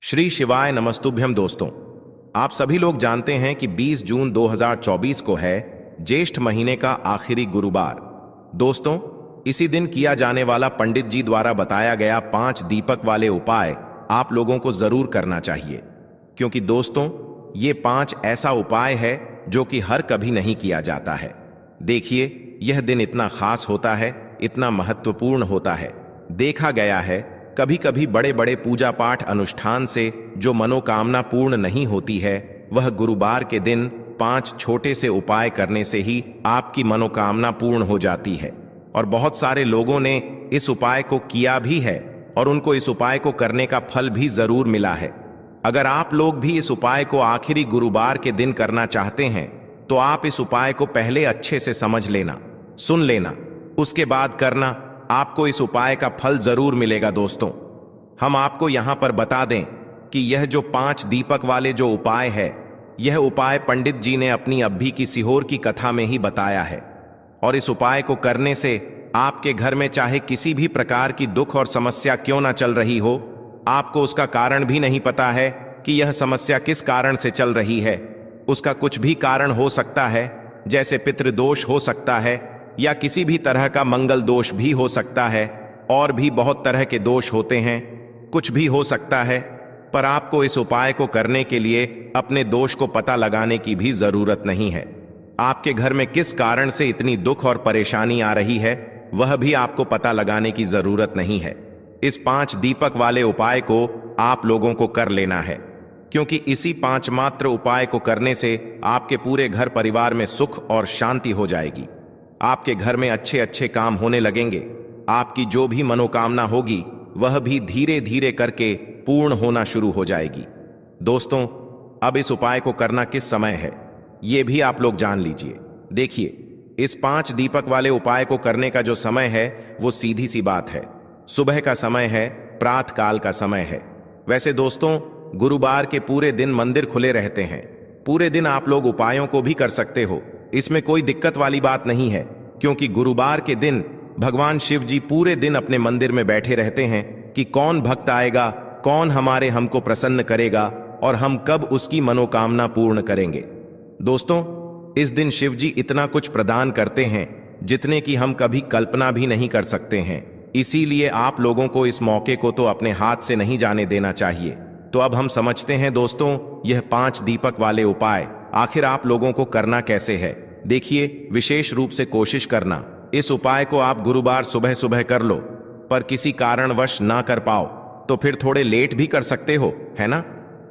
श्री शिवाय नमस्तुभ्यम दोस्तों, आप सभी लोग जानते हैं कि 20 जून 2024 को है ज्येष्ठ महीने का आखिरी गुरुवार। दोस्तों, इसी दिन किया जाने वाला पंडित जी द्वारा बताया गया 5 दीपक वाले उपाय आप लोगों को जरूर करना चाहिए, क्योंकि दोस्तों ये 5 ऐसा उपाय है जो कि हर कभी नहीं किया जाता है। देखिए, यह दिन इतना खास होता है, इतना महत्वपूर्ण होता है। देखा गया है कभी कभी बड़े बड़े पूजा पाठ अनुष्ठान से जो मनोकामना पूर्ण नहीं होती है, वह गुरुवार के दिन 5 छोटे से उपाय करने से ही आपकी मनोकामना पूर्ण हो जाती है। और बहुत सारे लोगों ने इस उपाय को किया भी है और उनको इस उपाय को करने का फल भी जरूर मिला है। अगर आप लोग भी इस उपाय को आखिरी गुरुवार के दिन करना चाहते हैं तो आप इस उपाय को पहले अच्छे से समझ लेना, सुन लेना, उसके बाद करना। आपको इस उपाय का फल जरूर मिलेगा। दोस्तों, हम आपको यहां पर बता दें कि यह जो 5 दीपक वाले जो उपाय है, यह उपाय पंडित जी ने अपनी अभी की सीहोर की कथा में ही बताया है। और इस उपाय को करने से आपके घर में चाहे किसी भी प्रकार की दुख और समस्या क्यों ना चल रही हो, आपको उसका कारण भी नहीं पता है कि यह समस्या किस कारण से चल रही है। उसका कुछ भी कारण हो सकता है, जैसे पितृदोष हो सकता है या किसी भी तरह का मंगल दोष भी हो सकता है, और भी बहुत तरह के दोष होते हैं, कुछ भी हो सकता है। पर आपको इस उपाय को करने के लिए अपने दोष को पता लगाने की भी जरूरत नहीं है। आपके घर में किस कारण से इतनी दुख और परेशानी आ रही है, वह भी आपको पता लगाने की जरूरत नहीं है। इस 5 दीपक वाले उपाय को आप लोगों को कर लेना है, क्योंकि इसी 5 मात्र उपाय को करने से आपके पूरे घर परिवार में सुख और शांति हो जाएगी। आपके घर में अच्छे अच्छे काम होने लगेंगे। आपकी जो भी मनोकामना होगी वह भी धीरे धीरे करके पूर्ण होना शुरू हो जाएगी। दोस्तों, अब इस उपाय को करना किस समय है, ये भी आप लोग जान लीजिए। देखिए, इस 5 दीपक वाले उपाय को करने का जो समय है वो सीधी सी बात है, सुबह का समय है, प्रातः काल का समय है। वैसे दोस्तों, गुरुवार के पूरे दिन मंदिर खुले रहते हैं। पूरे दिन आप लोग उपायों को भी कर सकते हो, इसमें कोई दिक्कत वाली बात नहीं है, क्योंकि गुरुवार के दिन भगवान शिव जी पूरे दिन अपने मंदिर में बैठे रहते हैं कि कौन भक्त आएगा, कौन हमको प्रसन्न करेगा और हम कब उसकी मनोकामना पूर्ण करेंगे। दोस्तों, इस दिन शिव जी इतना कुछ प्रदान करते हैं जितने की हम कभी कल्पना भी नहीं कर सकते हैं। इसीलिए आप लोगों को इस मौके को तो अपने हाथ से नहीं जाने देना चाहिए। तो अब हम समझते हैं दोस्तों, यह 5 दीपक वाले उपाय आखिर आप लोगों को करना कैसे है। देखिए, विशेष रूप से कोशिश करना इस उपाय को आप गुरुवार सुबह सुबह कर लो, पर किसी कारणवश ना कर पाओ तो फिर थोड़े लेट भी कर सकते हो, है ना।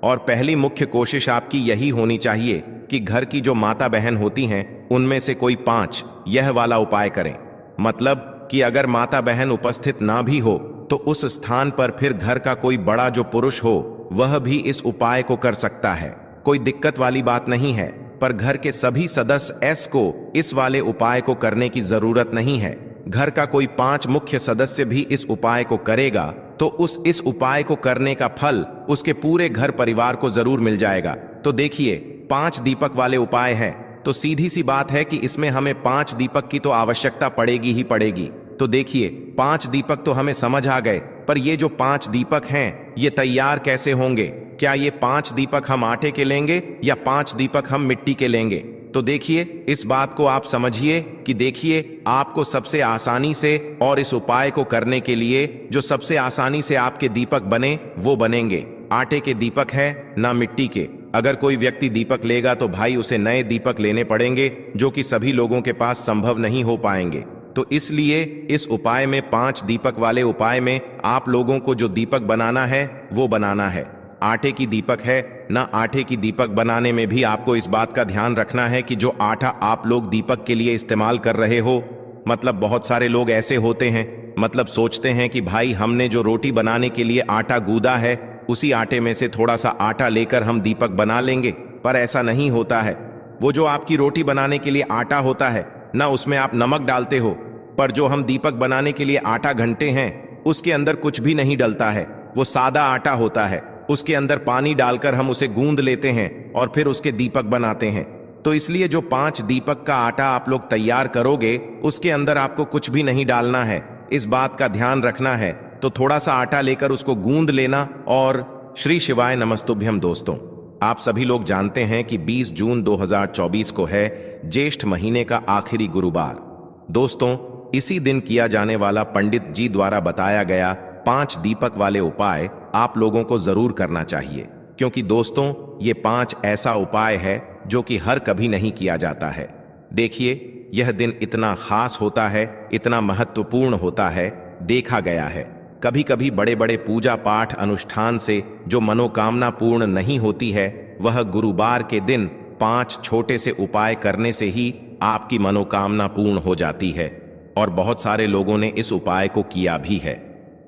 और पहली मुख्य कोशिश आपकी यही होनी चाहिए कि घर की जो माता बहन होती हैं उनमें से कोई 5 यह वाला उपाय करें। मतलब कि अगर माता बहन उपस्थित ना भी हो तो उस स्थान पर फिर घर का कोई बड़ा जो पुरुष हो वह भी इस उपाय को कर सकता है। कोई दिक्कत वाली बात नहीं है, पर घर के सभी सदस्य को इस वाले उपाय को करने की जरूरत नहीं है। घर का कोई 5 मुख्य सदस्य भी इस उपाय को करेगा तो इस उपाय को करने का फल उसके पूरे घर परिवार को जरूर मिल जाएगा। तो देखिए, 5 दीपक वाले उपाय हैं, तो सीधी सी बात है कि इसमें हमें 5 दीपक की तो आवश्यकता पड़ेगी ही पड़ेगी। तो देखिए, 5 दीपक तो हमें समझ आ गए, पर ये जो 5 दीपक हैं ये तैयार कैसे होंगे। क्या ये 5 दीपक हम आटे के लेंगे या 5 दीपक हम मिट्टी के लेंगे। तो देखिए, इस बात को आप समझिए कि देखिए, आपको सबसे आसानी से और इस उपाय को करने के लिए जो सबसे आसानी से आपके दीपक बने वो बनेंगे आटे के दीपक है, ना मिट्टी के। अगर कोई व्यक्ति दीपक लेगा तो भाई उसे नए दीपक लेने पड़ेंगे, जो कि सभी लोगों के पास संभव नहीं हो पाएंगे। तो इसलिए इस उपाय में 5 दीपक वाले उपाय में आप लोगों को जो दीपक बनाना है वो बनाना है आटे की दीपक है ना। आटे की दीपक बनाने में भी आपको इस बात का ध्यान रखना है कि जो आटा आप लोग दीपक के लिए इस्तेमाल कर रहे हो, मतलब बहुत सारे लोग ऐसे होते हैं, मतलब सोचते हैं कि भाई हमने जो रोटी बनाने के लिए आटा गूंदा है उसी आटे में से थोड़ा सा आटा लेकर हम दीपक बना लेंगे, पर ऐसा नहीं होता है। वो जो आपकी रोटी बनाने के लिए आटा होता है ना, उसमें आप नमक डालते हो, पर जो हम दीपक बनाने के लिए आटा घंटे हैं उसके अंदर कुछ भी नहीं डलता है। वो सादा आटा होता है, उसके अंदर पानी डालकर हम उसे गूंद लेते हैं और फिर उसके दीपक बनाते हैं। तो इसलिए जो 5 दीपक का आटा आप लोग तैयार करोगे उसके अंदर आपको कुछ भी नहीं डालना है, इस बात का ध्यान रखना है। तो थोड़ा सा आटा लेकर उसको गूंद लेना और श्री शिवाय नमस्तुभ्यम। दोस्तों, आप सभी लोग जानते हैं कि 20 जून 2024 को है ज्येष्ठ महीने का आखिरी गुरुवार। दोस्तों, इसी दिन किया जाने वाला पंडित जी द्वारा बताया गया 5 दीपक वाले उपाय आप लोगों को जरूर करना चाहिए, क्योंकि दोस्तों ये 5 ऐसा उपाय है जो कि हर कभी नहीं किया जाता है। देखिए, यह दिन इतना खास होता है, इतना महत्वपूर्ण होता है। देखा गया है कभी कभी बड़े बड़े पूजा पाठ अनुष्ठान से जो मनोकामना पूर्ण नहीं होती है, वह गुरुवार के दिन 5 छोटे से उपाय करने से ही आपकी मनोकामना पूर्ण हो जाती है। और बहुत सारे लोगों ने इस उपाय को किया भी है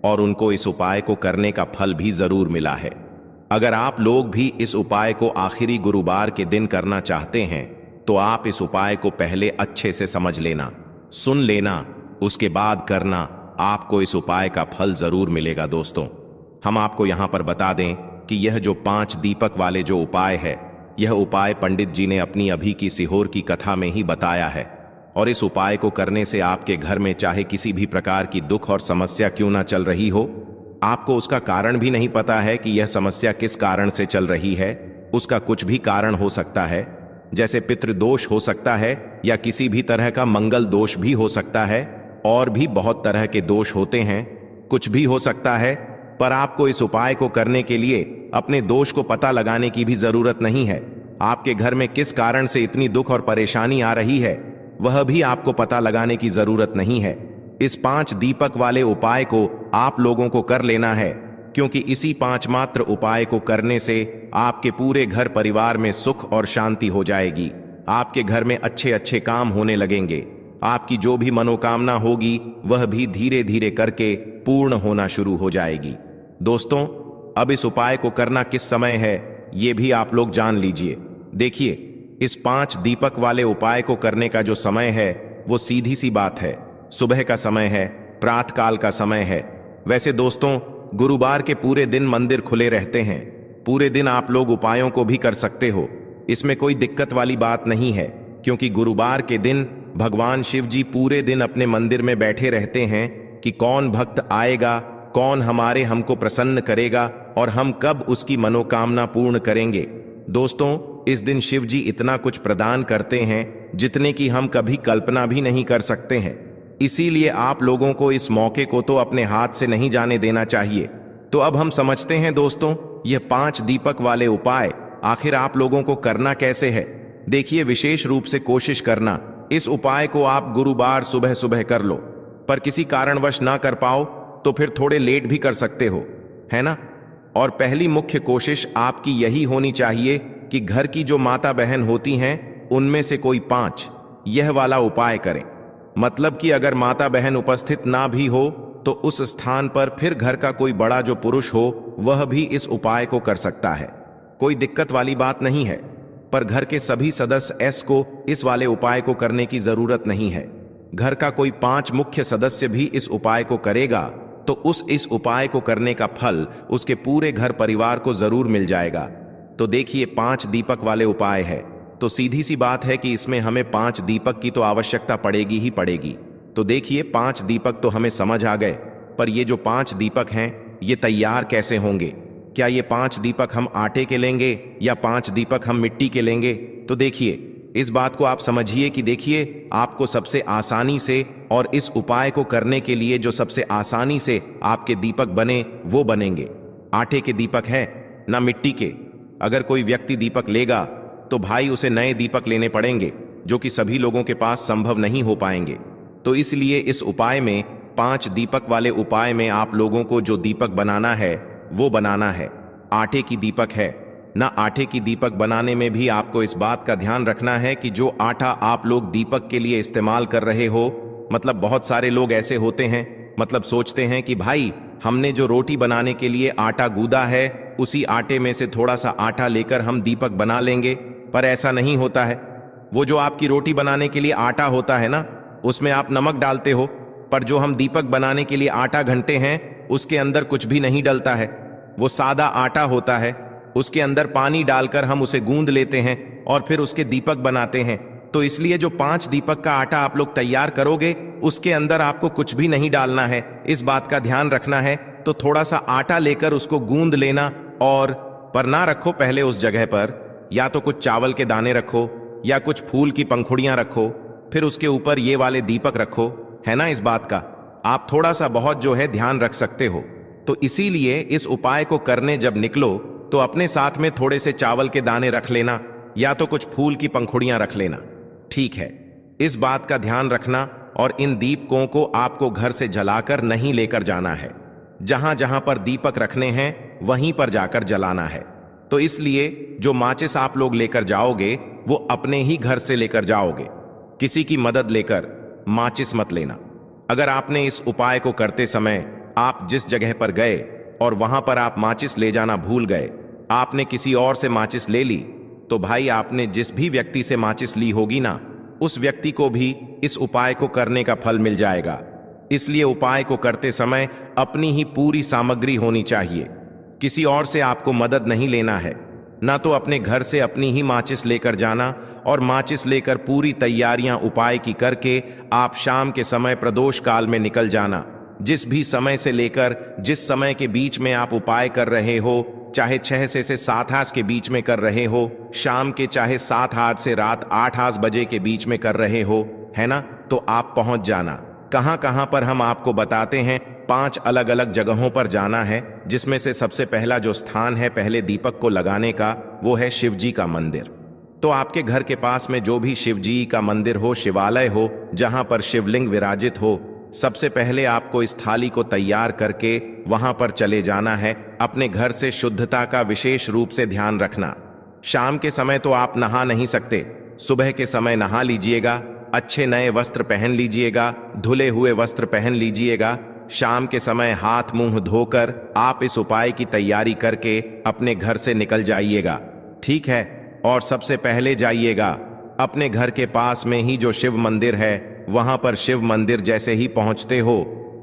और उनको इस उपाय को करने का फल भी जरूर मिला है। अगर आप लोग भी इस उपाय को आखिरी गुरुवार के दिन करना चाहते हैं तो आप इस उपाय को पहले अच्छे से समझ लेना, सुन लेना, उसके बाद करना। आपको इस उपाय का फल जरूर मिलेगा। दोस्तों, हम आपको यहां पर बता दें कि यह जो 5 दीपक वाले जो उपाय है, यह उपाय पंडित जी ने अपनी अभी की सीहोर की कथा में ही बताया है। और इस उपाय को करने से आपके घर में चाहे किसी भी प्रकार की दुख और समस्या क्यों ना चल रही हो, आपको उसका कारण भी नहीं पता है कि यह समस्या किस कारण से चल रही है। उसका कुछ भी कारण हो सकता है, जैसे पितृदोष हो सकता है या किसी भी तरह का मंगल दोष भी हो सकता है, और भी बहुत तरह के दोष होते हैं, कुछ भी हो सकता है। पर आपको इस उपाय को करने के लिए अपने दोष को पता लगाने की भी जरूरत नहीं है। आपके घर में किस कारण से इतनी दुख और परेशानी आ रही है, वह भी आपको पता लगाने की जरूरत नहीं है। इस 5 दीपक वाले उपाय को आप लोगों को कर लेना है, क्योंकि इसी 5 मात्र उपाय को करने से आपके पूरे घर परिवार में सुख और शांति हो जाएगी। आपके घर में अच्छे अच्छे काम होने लगेंगे। आपकी जो भी मनोकामना होगी वह भी धीरे धीरे करके पूर्ण होना शुरू हो जाएगी। दोस्तों, अब इस उपाय को करना किस समय है ये भी आप लोग जान लीजिए। देखिए, इस 5 दीपक वाले उपाय को करने का जो समय है वो सीधी सी बात है, सुबह का समय है, प्रातःकाल का समय है। वैसे दोस्तों, गुरुवार के पूरे दिन मंदिर खुले रहते हैं, पूरे दिन आप लोग उपायों को भी कर सकते हो। इसमें कोई दिक्कत वाली बात नहीं है, क्योंकि गुरुवार के दिन भगवान शिव जी पूरे दिन अपने मंदिर में बैठे रहते हैं कि कौन भक्त आएगा, कौन हमको प्रसन्न करेगा और हम कब उसकी मनोकामना पूर्ण करेंगे। दोस्तों, इस दिन शिव जी इतना कुछ प्रदान करते हैं जितने की हम कभी कल्पना भी नहीं कर सकते हैं। इसीलिए आप लोगों को इस मौके को तो अपने हाथ से नहीं जाने देना चाहिए। तो अब हम समझते हैं दोस्तों, यह 5 दीपक वाले उपाय आखिर आप लोगों को करना कैसे है। देखिए, विशेष रूप से कोशिश करना इस उपाय को आप गुरुवार सुबह सुबह कर लो, पर किसी कारणवश ना कर पाओ तो फिर थोड़े लेट भी कर सकते हो, है ना। और पहली मुख्य कोशिश आपकी यही होनी चाहिए कि घर की जो माता बहन होती हैं उनमें से कोई 5 यह वाला उपाय करें। मतलब कि अगर माता बहन उपस्थित ना भी हो तो उस स्थान पर फिर घर का कोई बड़ा जो पुरुष हो वह भी इस उपाय को कर सकता है। कोई दिक्कत वाली बात नहीं है, पर घर के सभी सदस्य को इस वाले उपाय को करने की जरूरत नहीं है। घर का कोई 5 मुख्य सदस्य भी इस उपाय को करेगा तो इस उपाय को करने का फल उसके पूरे घर परिवार को जरूर मिल जाएगा। तो देखिए, 5 दीपक वाले उपाय है तो सीधी सी बात है कि इसमें हमें 5 दीपक की तो आवश्यकता पड़ेगी ही पड़ेगी। तो देखिए, 5 दीपक तो हमें समझ आ गए, पर ये जो 5 दीपक हैं ये तैयार कैसे होंगे। क्या ये 5 दीपक हम आटे के लेंगे या 5 दीपक हम मिट्टी के लेंगे। तो देखिए, इस बात को आप समझिए कि देखिए, आपको सबसे आसानी से और इस उपाय को करने के लिए जो सबसे आसानी से आपके दीपक बने वो बनेंगे। आटे के दीपक है ना मिट्टी के। अगर कोई व्यक्ति दीपक लेगा तो भाई उसे नए दीपक लेने पड़ेंगे, जो कि सभी लोगों के पास संभव नहीं हो पाएंगे। तो इसलिए इस उपाय में 5 दीपक वाले उपाय में आप लोगों को जो दीपक बनाना है वो बनाना है आटे की दीपक है ना। आटे की दीपक बनाने में भी आपको इस बात का ध्यान रखना है कि जो आटा आप लोग दीपक के लिए इस्तेमाल कर रहे हो, मतलब बहुत सारे लोग ऐसे होते हैं, मतलब सोचते हैं कि भाई हमने जो रोटी बनाने के लिए आटा गूंदा है उसी आटे में से थोड़ा सा आटा लेकर हम दीपक बना लेंगे, पर ऐसा नहीं होता है। वो जो आपकी रोटी बनाने के लिए आटा होता है ना, उसमें आप नमक डालते हो, पर जो हम दीपक बनाने के लिए आटा घंटे हैं उसके अंदर कुछ भी नहीं डलता है। वो सादा आटा होता है, उसके अंदर पानी डालकर हम उसे गूंद लेते हैं और फिर उसके दीपक बनाते हैं। तो इसलिए जो 5 दीपक का आटा आप लोग तैयार करोगे उसके अंदर आपको कुछ भी नहीं डालना है, इस बात का ध्यान रखना है। तो थोड़ा सा आटा लेकर उसको गूंद लेना और पर ना रखो पहले उस जगह पर या तो कुछ चावल के दाने रखो या कुछ फूल की पंखुड़ियां रखो, फिर उसके ऊपर ये वाले दीपक रखो, है ना। इस बात का आप थोड़ा सा बहुत जो है ध्यान रख सकते हो। तो इसीलिए इस उपाय को करने जब निकलो तो अपने साथ में थोड़े से चावल के दाने रख लेना या तो कुछ फूल की पंखुड़ियां रख लेना, ठीक है। इस बात का ध्यान रखना और इन दीपकों को आपको घर से जलाकर नहीं लेकर जाना है। जहां जहां पर दीपक रखने हैं वहीं पर जाकर जलाना है। तो इसलिए जो माचिस आप लोग लेकर जाओगे वो अपने ही घर से लेकर जाओगे, किसी की मदद लेकर माचिस मत लेना। अगर आपने इस उपाय को करते समय आप जिस जगह पर गए और वहां पर आप माचिस ले जाना भूल गए, आपने किसी और से माचिस ले ली, तो भाई आपने जिस भी व्यक्ति से माचिस ली होगी ना, उस व्यक्ति को भी इस उपाय को करने का फल मिल जाएगा। इसलिए उपाय को करते समय अपनी ही पूरी सामग्री होनी चाहिए, किसी और से आपको मदद नहीं लेना है। ना तो अपने घर से अपनी ही माचिस लेकर जाना और माचिस लेकर पूरी तैयारियां उपाय की करके आप शाम के समय प्रदोष काल में निकल जाना। जिस भी समय से लेकर जिस समय के बीच में आप उपाय कर रहे हो, चाहे 6 से 7 आस के बीच में कर रहे हो, शाम के चाहे 7 आस से रात 8 आस बजे के बीच में कर रहे हो, है ना, तो आप पहुंच जाना। कहां कहां पर हम आपको बताते हैं, 5 अलग अलग जगहों पर जाना है, जिसमें से सबसे पहला जो स्थान है पहले दीपक को लगाने का, वो है शिव जी का मंदिर। तो आपके घर के पास में जो भी शिव जी का मंदिर हो, शिवालय हो, जहां पर शिवलिंग विराजित हो, सबसे पहले आपको इस थाली को तैयार करके वहां पर चले जाना है। अपने घर से शुद्धता का विशेष रूप से ध्यान रखना। शाम के समय तो आप नहा नहीं सकते, सुबह के समय नहा लीजिएगा, अच्छे नए वस्त्र पहन लीजिएगा, धुले हुए वस्त्र पहन लीजिएगा। शाम के समय हाथ मुंह धोकर आप इस उपाय की तैयारी करके अपने घर से निकल जाइएगा, ठीक है। और सबसे पहले जाइएगा अपने घर के पास में ही जो शिव मंदिर है, वहां पर शिव मंदिर जैसे ही पहुंचते हो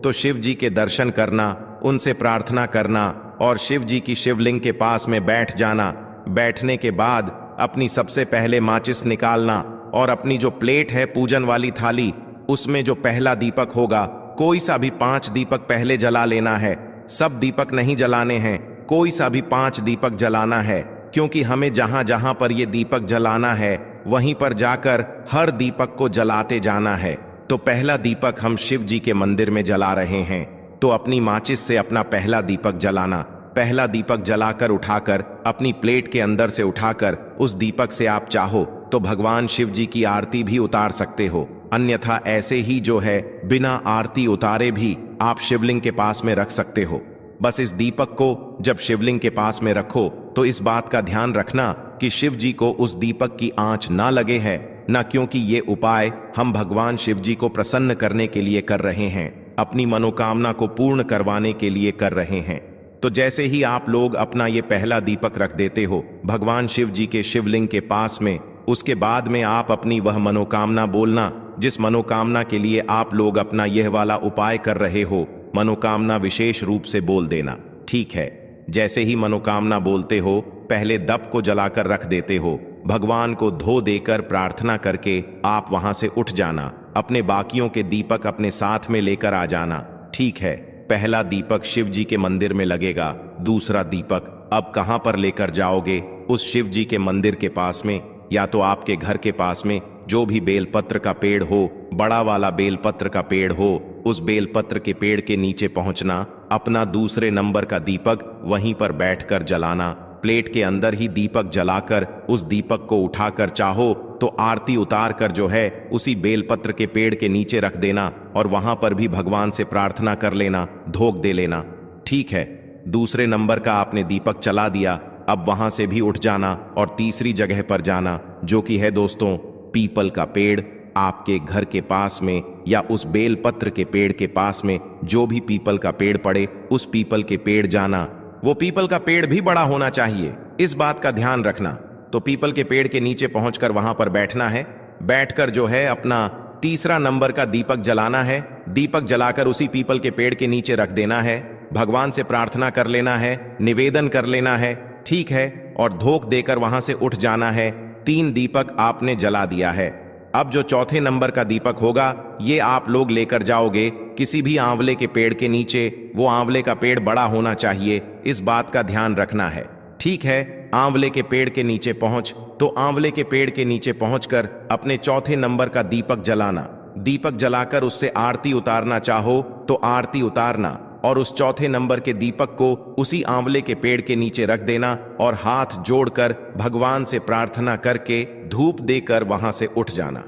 तो शिव जी के दर्शन करना, उनसे प्रार्थना करना और शिव जी की शिवलिंग के पास में बैठ जाना। बैठने के बाद अपनी सबसे पहले माचिस निकालना और अपनी जो प्लेट है पूजन वाली थाली, उसमें जो पहला दीपक होगा, कोई सा भी 5 दीपक पहले जला लेना है। सब दीपक नहीं जलाने हैं, कोई सा भी 5 दीपक जलाना है, क्योंकि हमें जहां जहां पर ये दीपक जलाना है वहीं पर जाकर हर दीपक को जलाते जाना है। तो पहला दीपक हम शिव जी के मंदिर में जला रहे हैं, तो अपनी माचिस से अपना पहला दीपक जलाना। पहला दीपक जलाकर उठाकर अपनी प्लेट के अंदर से उठाकर उस दीपक से आप चाहो तो भगवान शिव जी की आरती भी उतार सकते हो, अन्यथा ऐसे ही जो है बिना आरती उतारे भी आप शिवलिंग के पास में रख सकते हो। बस इस दीपक को जब शिवलिंग के पास में रखो तो इस बात का ध्यान रखना कि शिव जी को उस दीपक की आंच ना लगे है ना, क्योंकि ये उपाय हम भगवान शिव जी को प्रसन्न करने के लिए कर रहे हैं, अपनी मनोकामना को पूर्ण करवाने के लिए कर रहे हैं। तो जैसे ही आप लोग अपना ये पहला दीपक रख देते हो भगवान शिव जी के शिवलिंग के पास में, उसके बाद में आप अपनी वह मनोकामना बोलना जिस मनोकामना के लिए आप लोग अपना यह वाला उपाय कर रहे हो। मनोकामना विशेष रूप से बोल देना, ठीक है। जैसे ही मनोकामना बोलते हो पहले दप को जलाकर रख देते हो, भगवान को धो देकर प्रार्थना करके आप वहां से उठ जाना। अपने बाकियों के दीपक अपने साथ में लेकर आ जाना, ठीक है। पहला दीपक शिव जी के मंदिर में लगेगा, दूसरा दीपक अब कहां पर लेकर जाओगे? उस शिव जी के मंदिर के पास में या तो आपके घर के पास में जो भी बेलपत्र का पेड़ हो, बड़ा वाला बेलपत्र का पेड़ हो, उस बेलपत्र के पेड़ के नीचे पहुंचना, अपना दूसरे नंबर का दीपक वहीं पर बैठकर जलाना। प्लेट के अंदर ही दीपक जलाकर उस दीपक को उठाकर चाहो तो आरती उतार कर जो है उसी बेलपत्र के पेड़ के नीचे रख देना और वहां पर भी भगवान से प्रार्थना कर लेना, धोख दे लेना, ठीक है। दूसरे नंबर का आपने दीपक चला दिया, अब वहां से भी उठ जाना और तीसरी जगह पर जाना, जो कि है दोस्तों पीपल का पेड़। आपके घर के पास में या उस बेलपत्र के पेड़ के पास में जो भी पीपल का पेड़ पड़े, उस पीपल के पेड़ जाना। वो पीपल का पेड़ भी बड़ा होना चाहिए, इस बात का ध्यान रखना। तो पीपल के पेड़ के नीचे पहुंचकर वहां पर बैठना है। बैठकर जो है अपना तीसरा नंबर का दीपक जलाना है। दीपक जलाकर उसी पीपल के पेड़ के नीचे रख देना है, भगवान से प्रार्थना कर लेना है, निवेदन कर लेना है, ठीक है, और धोख देकर वहां से उठ जाना है। 3 दीपक आपने जला दिया है। अब जो चौथे नंबर का दीपक होगा ये आप लोग लेकर जाओगे किसी भी आंवले के पेड़ के नीचे। वो आंवले का पेड़ बड़ा होना चाहिए, इस बात का ध्यान रखना है। ठीक है, आंवले के पेड़ के नीचे पहुंच तो आंवले के पेड़ के नीचे पहुंचकर अपने चौथे नंबर का दीपक जलाना। दीपक जलाकर उससे आरती उतारना चाहो तो आरती उतारना और उस चौथे नंबर के दीपक को उसी आंवले के पेड़ के नीचे रख देना और हाथ जोड़कर भगवान से प्रार्थना करके धूप देकर वहां से उठ जाना।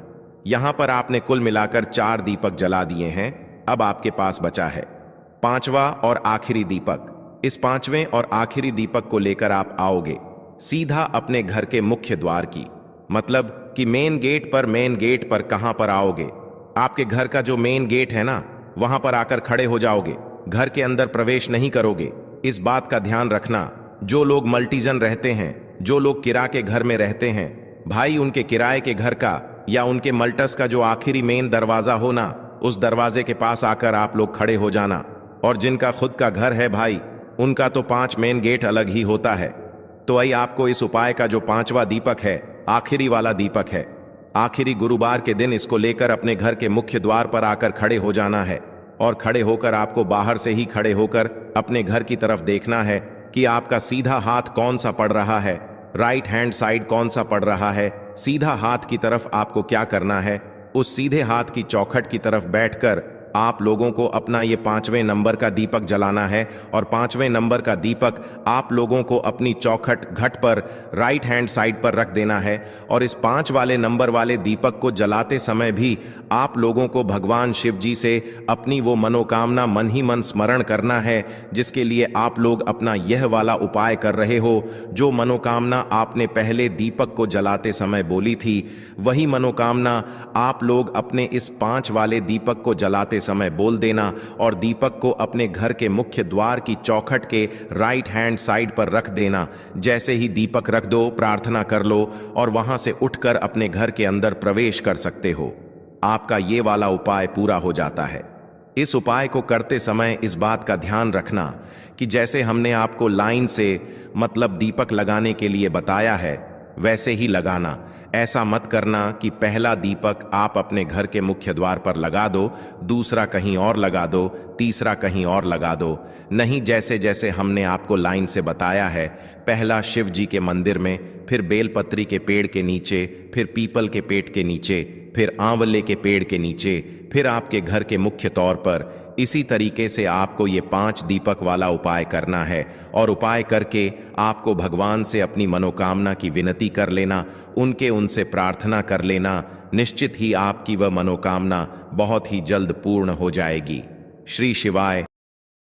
यहां पर आपने कुल मिलाकर 4 दीपक जला दिए हैं। अब आपके पास बचा है 5वां और आखिरी दीपक। इस 5वें और आखिरी दीपक को लेकर आप आओगे सीधा अपने घर के मुख्य द्वार की, मतलब कि मेन गेट पर कहां पर आओगे? आपके घर का जो मेन गेट है ना, वहां पर आकर खड़े हो जाओगे। घर के अंदर प्रवेश नहीं करोगे। इस बात का ध्यान रखना, जो लोग मल्टीजन रहते हैं, जो लोग किराए के घर में रहते हैं भाई, उनके किराए के घर का या उनके मल्टस का जो आखिरी मेन दरवाजा हो ना, उस दरवाजे के पास आकर आप लोग खड़े हो जाना। और जिनका खुद का घर है भाई, उनका तो 5 मेन गेट अलग ही होता है। तो आई आपको इस उपाय का जो 5वां दीपक है, आखिरी वाला दीपक है, आखिरी गुरुवार के दिन इसको लेकर अपने घर के मुख्य द्वार पर आकर खड़े हो जाना है। और खड़े होकर आपको बाहर से ही खड़े होकर अपने घर की तरफ देखना है कि आपका सीधा हाथ कौन सा पड़ रहा है, राइट हैंड साइड कौन सा पड़ रहा है। सीधा हाथ की तरफ आपको क्या करना है, उस सीधे हाथ की चौखट की तरफ बैठकर आप लोगों को अपना ये 5वें नंबर का दीपक जलाना है। और 5वें नंबर का दीपक आप लोगों को अपनी चौखट घट पर राइट हैंड साइड पर रख देना है। और इस 5 वाले नंबर वाले दीपक को जलाते समय भी आप लोगों को भगवान शिव जी से अपनी वो मनोकामना मन ही मन स्मरण करना है, जिसके लिए आप लोग अपना यह वाला उपाय कर रहे हो। जो मनोकामना आपने पहले दीपक को जलाते समय बोली थी, वही मनोकामना आप लोग अपने इस 5 वाले दीपक को जलाते समय बोल देना। और दीपक को अपने घर के मुख्य द्वार की चौखट के राइट हैंड साइड पर रख देना। जैसे ही दीपक रख दो, प्रार्थना कर लो और वहां से उठकर अपने घर के अंदर प्रवेश कर सकते हो। आपका ये वाला उपाय पूरा हो जाता है। इस उपाय को करते समय इस बात का ध्यान रखना कि जैसे हमने आपको लाइन से मतलब दीपक लगाने के लिए बताया है, वैसे ही लगाना। ऐसा मत करना कि पहला दीपक आप अपने घर के मुख्य द्वार पर लगा दो, दूसरा कहीं और लगा दो, तीसरा कहीं और लगा दो। नहीं, जैसे जैसे हमने आपको लाइन से बताया है, पहला शिव जी के मंदिर में, फिर बेलपत्री के पेड़ के नीचे, फिर पीपल के पेड़ के नीचे, फिर आंवले के पेड़ के नीचे, फिर आपके घर के मुख्य तौर पर। इसी तरीके से आपको ये 5 दीपक वाला उपाय करना है। और उपाय करके आपको भगवान से अपनी मनोकामना की विनती कर लेना, उनसे प्रार्थना कर लेना। निश्चित ही आपकी वह मनोकामना बहुत ही जल्द पूर्ण हो जाएगी। श्री शिवाय।